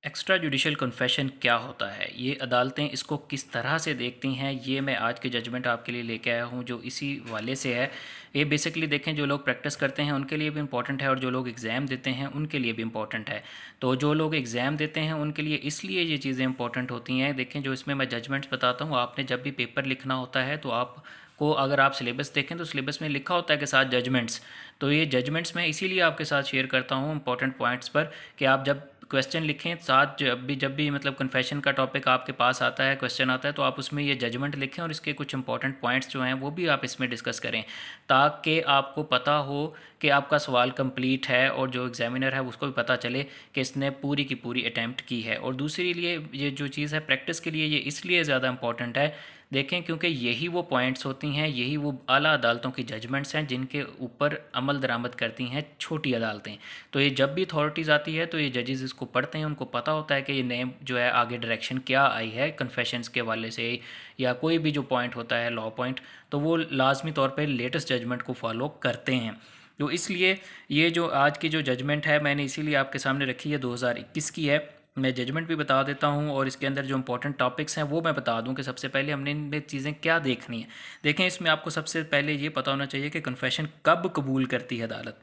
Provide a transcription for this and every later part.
Extra judicial confession क्या होता है? ये अदालतें इसको किस तरह से देखती हैं, ये मैं आज की जजमेंट आपके लिए लेके आया हूँ जो इसी वाले से है। ये बेसिकली देखें, जो लोग प्रैक्टिस करते हैं उनके लिए भी इम्पॉर्टेंट है और जो लोग एग्ज़ाम देते हैं उनके लिए भी इम्पॉर्टेंट है। तो जो लोग एग्ज़ाम देते हैं उनके लिए इसलिए ये चीज़ें इंपॉर्टेंट होती हैं। देखें, जो इसमें मैं जजमेंट्स बताता हूँ, आपने जब भी पेपर लिखना होता है तो आप को अगर आप सिलेबस देखें तो सिलेबस में लिखा होता है कि साथ जजमेंट्स। तो ये जजमेंट्स मैं इसीलिए आपके साथ शेयर करता हूँ इंपॉर्टेंट पॉइंट्स पर, कि आप जब क्वेश्चन लिखें साथ, जब भी मतलब कन्फेशन का टॉपिक आपके पास आता है, क्वेश्चन आता है, तो आप उसमें ये जजमेंट लिखें और इसके कुछ इंपॉर्टेंट पॉइंट्स जो हैं वो भी आप इसमें डिस्कस करें, ताकि आपको पता हो कि आपका सवाल कंप्लीट है और जो एग्जामिनर है उसको भी पता चले कि इसने पूरी की पूरी अटैम्प्ट की है। और दूसरी लिए ये जो चीज़ है प्रैक्टिस के लिए, ये इसलिए ज़्यादा इंपॉर्टेंट है, देखें, क्योंकि यही वो पॉइंट्स होती हैं, यही वो आला अदालतों की जजमेंट्स हैं जिनके ऊपर अमल दरामद करती हैं छोटी अदालतें। तो ये जब भी अथॉरिटीज़ आती है तो ये जजेस इसको पढ़ते हैं, उनको पता होता है कि ये नए जो है आगे डायरेक्शन क्या आई है कन्फेशंस के वाले से, या कोई भी जो पॉइंट होता है लॉ पॉइंट, तो वो लाजमी तौर पर लेटेस्ट जजमेंट को फॉलो करते हैं। तो इसलिए ये जो आज की जो जजमेंट है मैंने इसीलिए आपके सामने रखी है, 2021 की है। मैं जजमेंट भी बता देता हूँ और इसके अंदर जो इंपॉर्टेंट टॉपिक्स हैं वो मैं बता दूँ कि सबसे पहले हमने इनमें चीज़ें क्या देखनी है। देखें, इसमें आपको सबसे पहले ये पता होना चाहिए कि कन्फेशन कब कबूल करती है अदालत,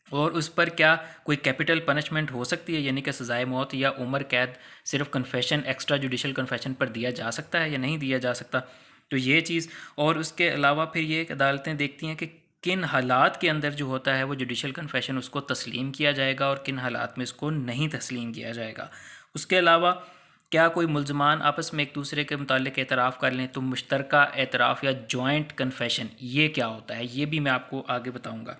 और उस पर क्या कोई कैपिटल पनिशमेंट हो सकती है, यानी कि सज़ाए मौत या उम्र कैद सिर्फ कन्फेशन, एक्स्ट्रा जुडिशल कन्फेशन पर दिया जा सकता है या नहीं दिया जा सकता। तो ये चीज़, और उसके अलावा फिर ये अदालतें देखती हैं कि किन हालात के अंदर जो होता है वो जुडिशल कन्फेशन उसको तस्लीम किया जाएगा और किन हालात में इसको नहीं तस्लीम किया जाएगा। उसके अलावा क्या कोई मुल्ज़मान आपस में एक दूसरे के मुतालिक एतराफ़ कर लें, तो मुश्तरका एतराफ़ या जॉइंट कन्फेशन ये क्या होता है, ये भी मैं आपको आगे बताऊँगा।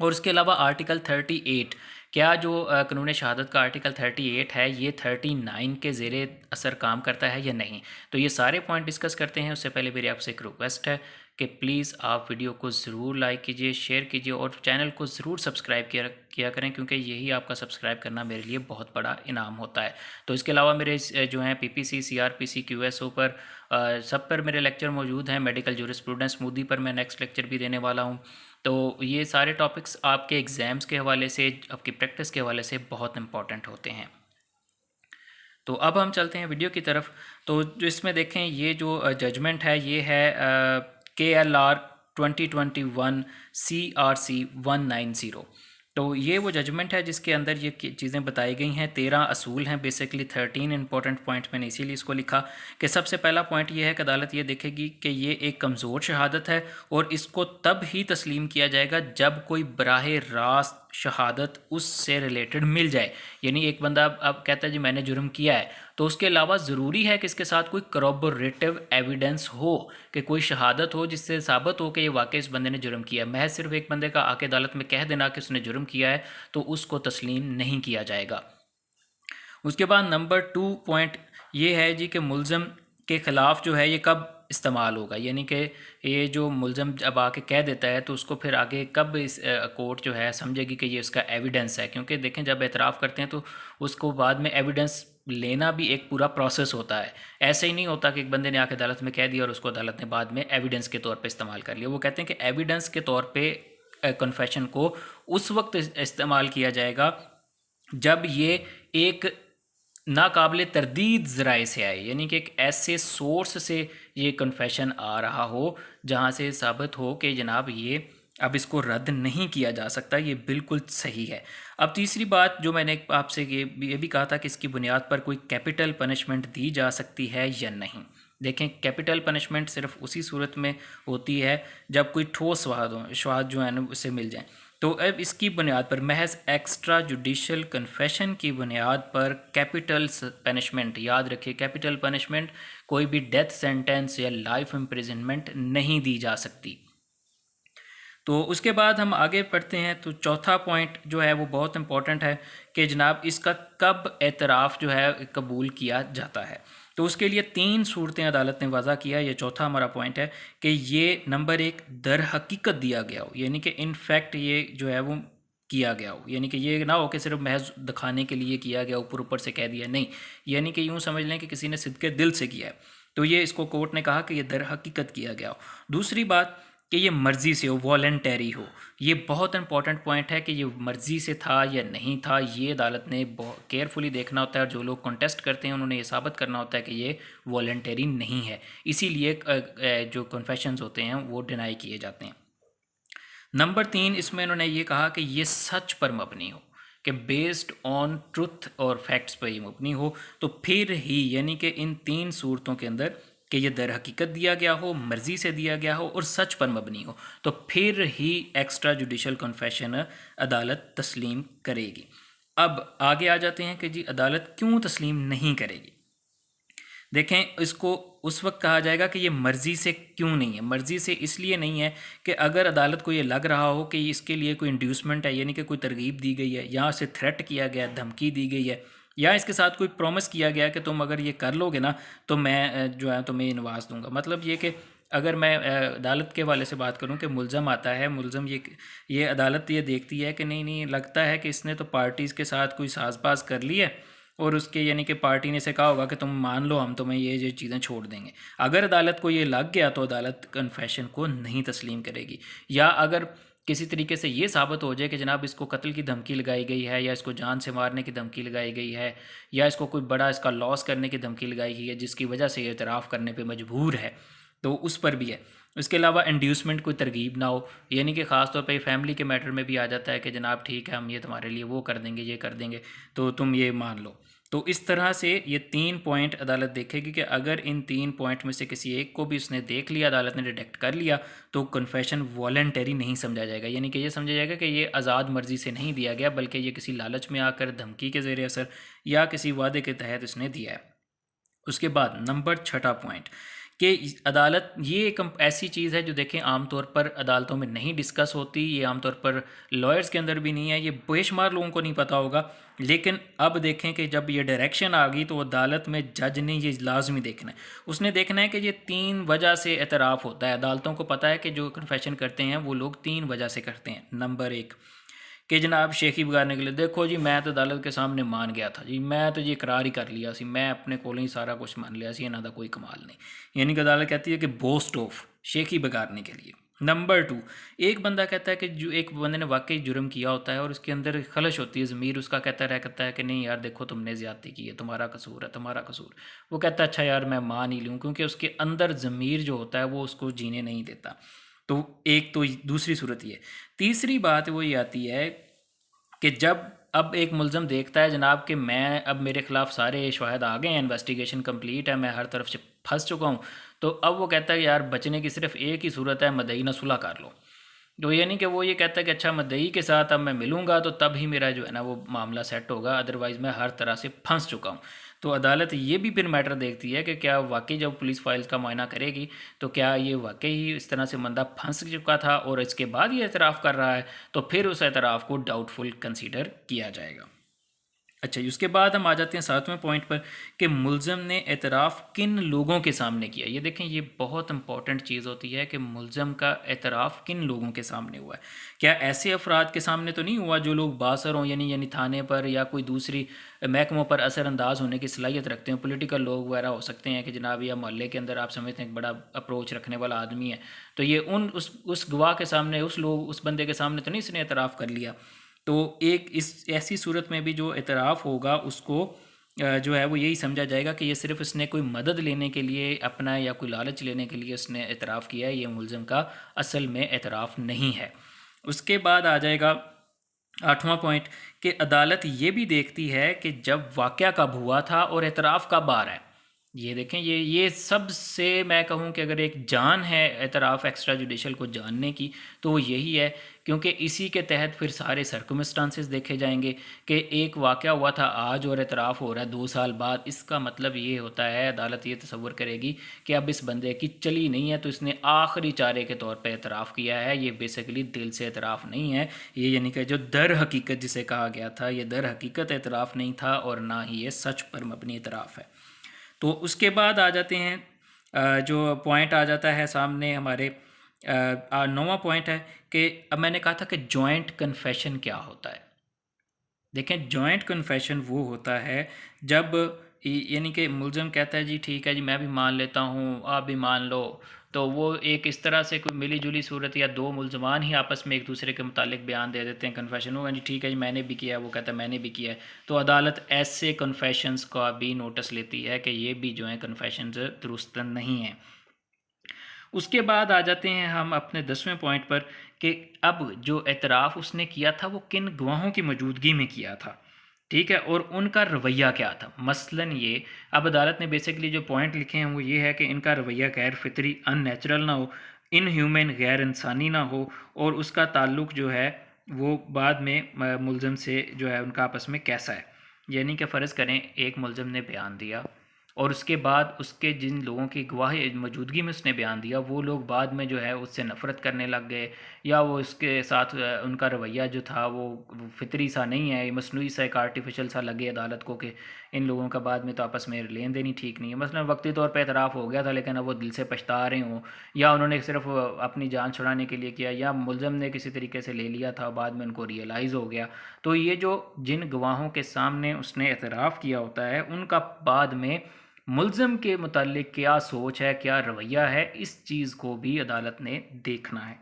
और उसके अलावा आर्टिकल 38, क्या जो कानून शहादत का आर्टिकल 38 है ये 39 के ज़ेरे असर काम करता है या नहीं। तो ये सारे पॉइंट डिस्कस करते हैं। उससे पहले मेरी आपसे एक रिक्वेस्ट है कि प्लीज़ आप वीडियो को ज़रूर लाइक कीजिए, शेयर कीजिए और चैनल को ज़रूर सब्सक्राइब किया करें, क्योंकि यही आपका सब्सक्राइब करना मेरे लिए बहुत बड़ा इनाम होता है। तो इसके अलावा मेरे जो हैं पीपीसी, सीआरपीसी, क्यूएसओ पर सब पर मेरे लेक्चर मौजूद हैं। मेडिकल जूरिस्प्रूडेंस मूदी पर मैं नेक्स्ट लेक्चर भी देने वाला हूँ। तो ये सारे टॉपिक्स आपके एग्ज़ाम्स के हवाले से, आपकी प्रैक्टिस के हवाले से बहुत इंपॉर्टेंट होते हैं। तो अब हम चलते हैं वीडियो की तरफ। तो जो इसमें देखें, ये जो जजमेंट है ये है KLR 2021 CRC 190। तो ये वो जजमेंट है जिसके अंदर ये चीज़ें बताई गई हैं। 13 असूल हैं, बेसिकली 13 इंपॉर्टेंट पॉइंट, मैंने इसीलिए इसको लिखा कि सबसे पहला पॉइंट ये है कि अदालत ये देखेगी कि ये एक कमज़ोर शहादत है और इसको तब ही तस्लीम किया जाएगा जब कोई बराह रास्त शहादत उससे रिलेटेड मिल जाए। यानी एक बंदा अब कहता है जी मैंने जुर्म किया है, तो उसके अलावा ज़रूरी है कि इसके साथ कोई करॉबोरेटिव एविडेंस हो, कि कोई शहादत हो जिससे साबित हो कि ये वाकई इस बंदे ने जुर्म किया। महज सिर्फ एक बंदे का आके अदालत में कह देना कि उसने जुर्म किया है तो उसको तस्लीम नहीं किया जाएगा। उसके बाद नंबर 2 पॉइंट ये है जी कि मुल्ज़म के ख़िलाफ़ जो है ये कब इस्तेमाल होगा, यानी कि ये जो मुल्ज़म जब आके कह देता है तो उसको फिर आगे कब इस कोर्ट जो है समझेगी कि ये उसका एविडेंस है। क्योंकि देखें, जब एतराफ़ करते हैं तो उसको बाद में एविडेंस लेना भी एक पूरा प्रोसेस होता है। ऐसे ही नहीं होता कि एक बंदे ने आके अदालत में कह दिया और उसको अदालत ने बाद में एविडेंस के तौर पे इस्तेमाल कर लिया। वो कहते हैं कि एविडेंस के तौर पे कन्फेशन को उस वक्त इस्तेमाल किया जाएगा जब ये एक नाकाबिले तरदीद ज़राए से आए, यानी कि एक ऐसे सोर्स से ये कन्फेशन आ रहा हो जहाँ से साबित हो कि जनाब ये अब इसको रद्द नहीं किया जा सकता, ये बिल्कुल सही है। अब तीसरी बात जो मैंने आपसे ये भी कहा था कि इसकी बुनियाद पर कोई कैपिटल पनिशमेंट दी जा सकती है या नहीं। देखें, कैपिटल पनिशमेंट सिर्फ उसी सूरत में होती है जब कोई ठोस शवाहद जो है ना उससे मिल जाए। तो अब इसकी बुनियाद पर, महज एक्स्ट्रा जुडिशल कन्फेशन की बुनियाद पर कैपिटल पनिशमेंट, याद रखिए कैपिटल पनिशमेंट, कोई भी डेथ सेंटेंस या लाइफ इम्प्रिजनमेंट नहीं दी जा सकती। तो उसके बाद हम आगे पढ़ते हैं। तो चौथा पॉइंट जो है वो बहुत इंपॉर्टेंट है कि जनाब इसका कब एतराफ़ जो है कबूल किया जाता है। तो उसके लिए 3 सूरतें अदालत ने वाज़ा किया। ये चौथा हमारा पॉइंट है कि ये नंबर 1 दर हकीकत दिया गया हो, यानी कि इन फैक्ट ये जो है वो किया गया हो, यानी कि ये ना हो कि सिर्फ महज दिखाने के लिए किया गया, ऊपर ऊपर से कह दिया, नहीं, यानी कि यूँ समझ लें कि किसी ने सिद्क़े दिल से किया है। तो ये इसको कोर्ट ने कहा कि ये दर हकीकत किया गया हो। दूसरी बात कि ये मर्ज़ी से हो, वॉलंटरी हो। ये बहुत इंपॉर्टेंट पॉइंट है कि ये मर्ज़ी से था या नहीं था, ये अदालत ने बहुत केयरफुली देखना होता है, और जो लोग कॉन्टेस्ट करते हैं उन्होंने ये साबित करना होता है कि ये वॉलंटरी नहीं है, इसीलिए जो कन्फेशंस होते हैं वो डिनाई किए जाते हैं। नंबर 3, इसमें इन्होंने ये कहा कि ये सच पर मबनी हो, कि बेस्ड ऑन ट्रुथ और फैक्ट्स पर ये मबनी हो, तो फिर ही यानी कि इन 3 सूरतों के अंदर कि ये दर हकीकत दिया गया हो, मर्ज़ी से दिया गया हो और सच पर मबनी हो, तो फिर ही एक्स्ट्रा जुडिशल कन्फेशन अदालत तस्लीम करेगी। अब आगे आ जाते हैं कि जी अदालत क्यों तस्लीम नहीं करेगी। देखें, इसको उस वक्त कहा जाएगा कि ये मर्ज़ी से क्यों नहीं है। मर्ज़ी से इसलिए नहीं है कि अगर अदालत को ये लग रहा हो कि इसके लिए कोई इंड्यूसमेंट है, यानी कि कोई तरगीब दी गई है, या इसे थ्रेट किया गया, धमकी दी गई है, या इसके साथ कोई प्रॉमिस किया गया कि तुम अगर ये कर लोगे ना तो मैं जो है तुम्हें नवाज दूंगा। मतलब ये कि अगर मैं अदालत के वाले से बात करूं कि मुलज़म आता है, मुलज़म ये अदालत ये देखती है कि नहीं नहीं, लगता है कि इसने तो पार्टीज़ के साथ कोई साज़बाज कर ली है, और उसके यानी कि पार्टी ने से कहा होगा कि तुम मान लो, हम तुम्हें ये चीज़ें छोड़ देंगे। अगर अदालत को ये लग गया तो अदालत कन्फेशन को नहीं तस्लीम करेगी। या अगर किसी तरीके से ये साबित हो जाए कि जनाब इसको कत्ल की धमकी लगाई गई है, या इसको जान से मारने की धमकी लगाई गई है, या इसको कोई बड़ा इसका लॉस करने की धमकी लगाई गई है जिसकी वजह से ये इतराफ़ करने पर मजबूर है, तो उस पर भी है। उसके अलावा इंड्यूसमेंट कोई तरगीब ना हो, यानी कि ख़ास तौर पे फैमिली के मैटर में भी आ जाता है कि जनाब ठीक है, हम ये तुम्हारे लिए वो कर देंगे, ये कर देंगे, तो तुम ये मान लो। तो इस तरह से ये 3 पॉइंट अदालत देखेगी कि अगर इन 3 पॉइंट में से किसी एक को भी उसने देख लिया, अदालत ने डिटेक्ट कर लिया, तो कन्फेशन वॉलंटरी नहीं समझा जाएगा। यानी कि ये समझा जाएगा कि ये आज़ाद मर्ज़ी से नहीं दिया गया, बल्कि ये किसी लालच में आकर, धमकी के ज़ेर असर या किसी वादे के तहत इसने दिया है। उसके बाद नंबर 6 पॉइंट कि अदालत ये एक ऐसी चीज़ है जो देखें आमतौर पर अदालतों में नहीं डिस्कस होती, ये आमतौर पर लॉयर्स के अंदर भी नहीं है, ये बेशुमार लोगों को नहीं पता होगा। लेकिन अब देखें कि जब ये डायरेक्शन आ गई तो अदालत में जज ने ये लाजमी देखना है, उसने देखना है कि ये 3 वजह से एतराफ़ होता है। अदालतों को पता है कि जो कन्फेशन करते हैं वो लोग 3 वजह से करते हैं। नंबर 1 कि जनाब शेखी बिगाड़ने के लिए, देखो जी मैं तो अदालत के सामने मान गया था जी, मैं तो ये इकरार ही कर लिया सी, मैं अपने को ही सारा कुछ मान लिया सी, इन्हों का कोई कमाल नहीं। यानी कि अदालत कहती है कि बोस्ट ऑफ, शेखी बिगाड़ने के लिए। नंबर 2, एक बंदा कहता है कि जो एक बंदे ने वाकई जुर्म किया होता है और उसके अंदर खलश होती है, ज़मीर उसका कहता है कि नहीं यार देखो तुमने ज़्यादती की है, तुम्हारा कसूर है, तुम्हारा कसूर। वो कहता है अच्छा यार मैं मान ही लूँ, क्योंकि उसके अंदर ज़मीर जो होता है वो उसको जीने नहीं देता। तो एक तो दूसरी सूरत ये। तीसरी बात वो ये आती है कि जब अब एक मुलज़म देखता है जनाब कि मैं अब मेरे ख़िलाफ़ सारे शवाहद आ गए हैं, इन्वेस्टिगेशन कंप्लीट है, मैं हर तरफ से फंस चुका हूँ, तो अब वो कहता है कि यार बचने की सिर्फ एक ही सूरत है, मदई ना सुलह कर लो। तो यानी कि वो ये कहता है कि अच्छा मदई के साथ अब मैं मिलूँगा तो तब ही मेरा जो है ना वो मामला सेट होगा, अदरवाइज़ मैं हर तरह से फंस चुका हूँ। तो अदालत ये भी फिर मैटर देखती है कि क्या वाकई जब पुलिस फाइल्स का मुआयना करेगी तो क्या ये वाकई इस तरह से बंदा फंस चुका था और इसके बाद ये एतराफ़ कर रहा है, तो फिर उस एतराफ़ को डाउटफुल कंसीडर किया जाएगा। अच्छा जी, उसके बाद हम आ जाते हैं 7वें पॉइंट पर कि मुलज़म ने एतराफ़ किन लोगों के सामने किया। ये देखें, ये बहुत इंपॉर्टेंट चीज़ होती है कि मुलज़म का एतराफ़ किन लोगों के सामने हुआ है। क्या ऐसे अफराद के सामने तो नहीं हुआ जो लोग बासर हों, यानी थाने पर या कोई दूसरी महकमों पर असरअंदाज होने की सलाहियत रखते हैं, पॉलिटिकल लोग वगैरह हो सकते हैं कि जनाब या मोहल्ले के अंदर आप समझते हैं एक बड़ा अप्रोच रखने वाला आदमी है, तो ये उस गवाह के सामने, उस बंदे के सामने तो नहीं इसने एतराफ़ कर लिया। तो एक इस ऐसी सूरत में भी जो एतराफ़ होगा उसको जो है वो यही समझा जाएगा कि ये सिर्फ इसने कोई मदद लेने के लिए अपना या कोई लालच लेने के लिए इसने एतराफ़ किया है, ये मुलज़म का असल में एतराफ़ नहीं है। उसके बाद आ जाएगा 8वां पॉइंट कि अदालत ये भी देखती है कि जब वाक़या कब हुआ था और एतराफ़ कब आ रहा है। ये देखें, ये सबसे मैं कहूँ कि अगर एक जान है एतराफ़ एक्स्ट्रा जुडिशल को जानने की तो वो यही है, क्योंकि इसी के तहत फिर सारे सर्कमस्टांसेस देखे जाएंगे कि एक वाक़या हुआ था आज और एतराफ़ हो रहा है 2 साल बाद। इसका मतलब ये होता है, अदालत ये तसव्वुर करेगी कि अब इस बंदे की चली नहीं है, तो इसने आखिरी चारे के तौर पर एतराफ़ किया है, ये बेसिकली दिल से एतराफ़ नहीं है। ये यानी कि जो दर हकीकत जिसे कहा गया था, ये दर हकीकत एतराफ़ नहीं था और ना ही ये सच पर मबनी एतराफ़ है। तो उसके बाद आ जाते हैं जो पॉइंट आ जाता है सामने हमारे 9वां पॉइंट है कि अब मैंने कहा था कि जॉइंट कन्फेशन क्या होता है। देखें, जॉइंट कन्फेशन वो होता है जब यानी कि मुलज़म कहता है जी ठीक है जी मैं भी मान लेता हूँ, आप भी मान लो, तो वो एक इस तरह से कोई मिली जुली सूरत, या दो मुलजमान ही आपस में एक दूसरे के मुतालिक बयान दे देते हैं, कन्फेशन होगा जी ठीक है जी मैंने भी किया है, वो कहता है मैंने भी किया है, तो अदालत ऐसे कन्फेशंस का भी नोटिस लेती है कि ये भी जो है कन्फेशंस दुरुस्त नहीं हैं। उसके बाद आ जाते हैं हम अपने 10वें पॉइंट पर कि अब जो एतराफ़ उसने किया था वो किन गवाहों की मौजूदगी में किया था, ठीक है, और उनका रवैया क्या था। मसलन ये अब अदालत ने बेसिकली जो पॉइंट लिखे हैं वो ये है कि इनका रवैया गैर फितरी अननेचुरल ना हो, इनह्यूमन गैर इंसानी ना हो, और उसका ताल्लुक जो है वो बाद में मुलज़म से जो है उनका आपस में कैसा है। यानी कि फ़र्ज़ करें एक मुलज़म ने बयान दिया और उसके बाद उसके जिन लोगों की गवाही मौजूदगी में उसने बयान दिया वो लोग बाद में जो है उससे नफ़रत करने लग गए, या वो उसके साथ उनका रवैया जो था वो फितरी सा नहीं है, मसनूई सा एक आर्टिफिशियल सा लगे अदालत को कि इन लोगों का बाद में तो आपस में लेन देन ही ठीक नहीं है। मसलन वक्ती तौर पे एतराफ़ हो गया था लेकिन अब वो दिल से पछता रहे हों, या उन्होंने सिर्फ अपनी जान छुड़ाने के लिए किया, या मुलज़म ने किसी तरीके से ले लिया था बाद में उनको रियलाइज़ हो गया। तो ये जो जिन गवाहों के सामने उसने एतराफ़ किया होता है उनका बाद में मुल्ज़म के मुतालिक क्या सोच है, क्या रवैया है, इस चीज़ को भी अदालत ने देखना है।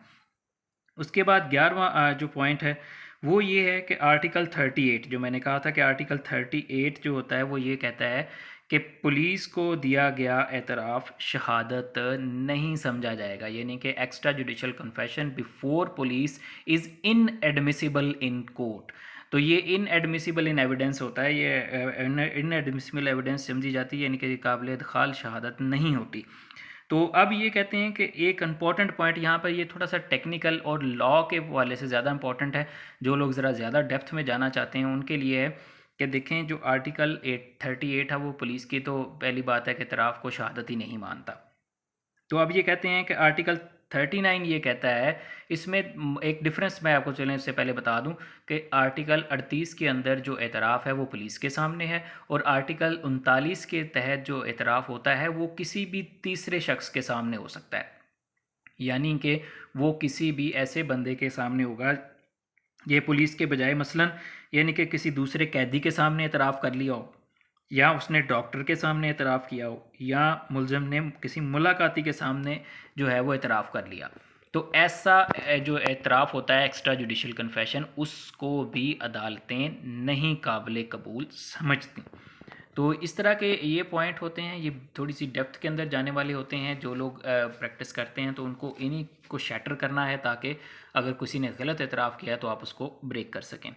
उसके बाद 11वां जो पॉइंट है वो ये है कि आर्टिकल 38, जो मैंने कहा था कि आर्टिकल 38 जो होता है वो ये कहता है कि पुलिस को दिया गया एतराफ़ शहादत नहीं समझा जाएगा, यानी कि extra judicial confession before police is inadmissible in court. तो ये इनएडमिसिबल इन एविडेंस होता है, ये इनएडमिसिबल एविडेंस समझी जाती है, यानी कि काबिल दखाल शहादत नहीं होती। तो अब ये कहते हैं कि एक इम्पॉर्टेंट पॉइंट यहाँ पर, ये थोड़ा सा टेक्निकल और लॉ के हवाले से ज़्यादा इंपॉर्टेंट है, जो लोग ज़रा ज़्यादा डेप्थ में जाना चाहते हैं उनके लिए है कि देखें जो आर्टिकल 38 है वो पुलिस की तो पहली बात है कि इतराफ़ को शहादत ही नहीं मानता। तो अब ये कहते हैं कि आर्टिकल 39 ये कहता है, इसमें एक डिफरेंस मैं आपको चलें इससे पहले बता दूं कि आर्टिकल 38 के अंदर जो एतराफ़ है वो पुलिस के सामने है, और आर्टिकल 39 के तहत जो एतराफ़ होता है वो किसी भी तीसरे शख्स के सामने हो सकता है, यानी कि वो किसी भी ऐसे बंदे के सामने होगा, ये पुलिस के बजाय मसलन यानी कि किसी दूसरे कैदी के सामने एतराफ़ कर लिया हो, या उसने डॉक्टर के सामने एतराफ़ किया हो, या मुलज़म ने किसी मुलाकाती के सामने जो है वो एतराफ़ कर लिया। तो ऐसा जो एतराफ़ होता है एक्स्ट्रा जुडिशल कन्फेशन, उसको भी अदालतें नहीं काबिल कबूल समझती। तो इस तरह के ये पॉइंट होते हैं, ये थोड़ी सी डेप्थ के अंदर जाने वाले होते हैं, जो लोग प्रैक्टिस करते हैं तो उनको इन्हीं को शैटर करना है ताकि अगर किसी ने गलत एतराफ़ किया तो आप उसको ब्रेक कर सकें।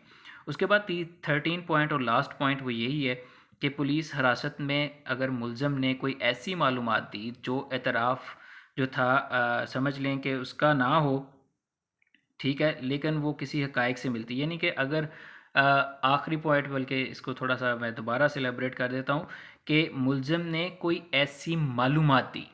उसके बाद 13 पॉइंट और लास्ट पॉइंट वो यही है कि पुलिस हिरासत में अगर मुलज़म ने कोई ऐसी मालूमात दी जो एतराफ़ जो था समझ लें कि उसका ना हो, ठीक है, लेकिन वो किसी हक़ाइक़ से मिलती, यानी कि अगर आखिरी पॉइंट, बल्कि इसको थोड़ा सा मैं दोबारा से एलेबरेट कर देता हूँ कि मुलज़म ने कोई ऐसी मालूमात दी,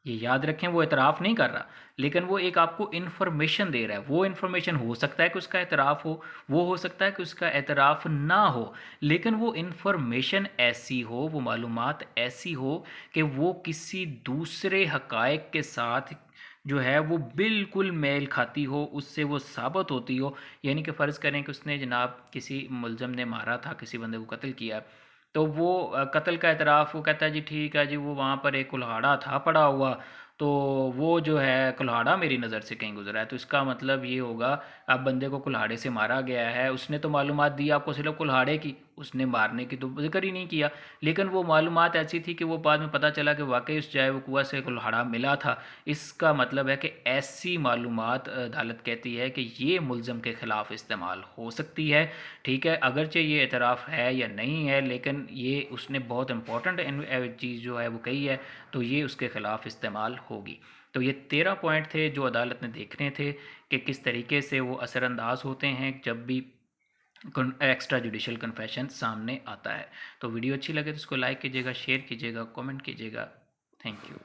ये याद रखें वो एतराफ़ नहीं कर रहा, लेकिन वो एक आपको इन्फॉर्मेशन दे रहा है। वो इन्फॉर्मेशन हो सकता है कि उसका एतराफ़ हो, वो हो सकता है कि उसका एतराफ़ ना हो, लेकिन वो इन्फॉर्मेशन ऐसी हो, वो मालूमात ऐसी हो कि वो किसी दूसरे हक़ाइक़ के साथ जो है वो बिल्कुल मेल खाती हो, उससे वो साबित होती हो। यानी कि फ़र्ज़ करें कि उसने जनाब किसी मुलज़म ने मारा था, किसी बंदे को कत्ल किया, तो वो कत्ल का एतराफ़ वो कहता है जी ठीक है जी, वो वहाँ पर एक कुल्हाड़ा था पड़ा हुआ, तो वो जो है कुल्हाड़ा मेरी नज़र से कहीं गुज़रा है, तो इसका मतलब ये होगा अब बंदे को कुल्हाड़े से मारा गया है। उसने तो मालूमात दी आपको सिर्फ कुल्हाड़े की, उसने मारने की तो ज़िक्र ही नहीं किया, लेकिन वो मालूमात ऐसी थी कि वो बाद में पता चला कि वाकई उस जाए वो कुआं से कुल्हाड़ा मिला था। इसका मतलब है कि ऐसी मालूमात अदालत कहती है कि ये मुलज़म के ख़िलाफ़ इस्तेमाल हो सकती है, ठीक है, अगरचे ये एतराफ़ है या नहीं है, लेकिन ये उसने बहुत इंपॉर्टेंट चीज़ जो है वो कही है, तो ये उसके ख़िलाफ़ इस्तेमाल होगी। तो ये 13 पॉइंट थे जो अदालत ने देखने थे कि किस तरीके से वो असरअंदाज होते हैं जब भी एक्स्ट्रा जुडिशल कन्फेशन सामने आता है। तो वीडियो अच्छी लगे तो इसको लाइक कीजिएगा, शेयर कीजिएगा, कमेंट कीजिएगा। Thank you.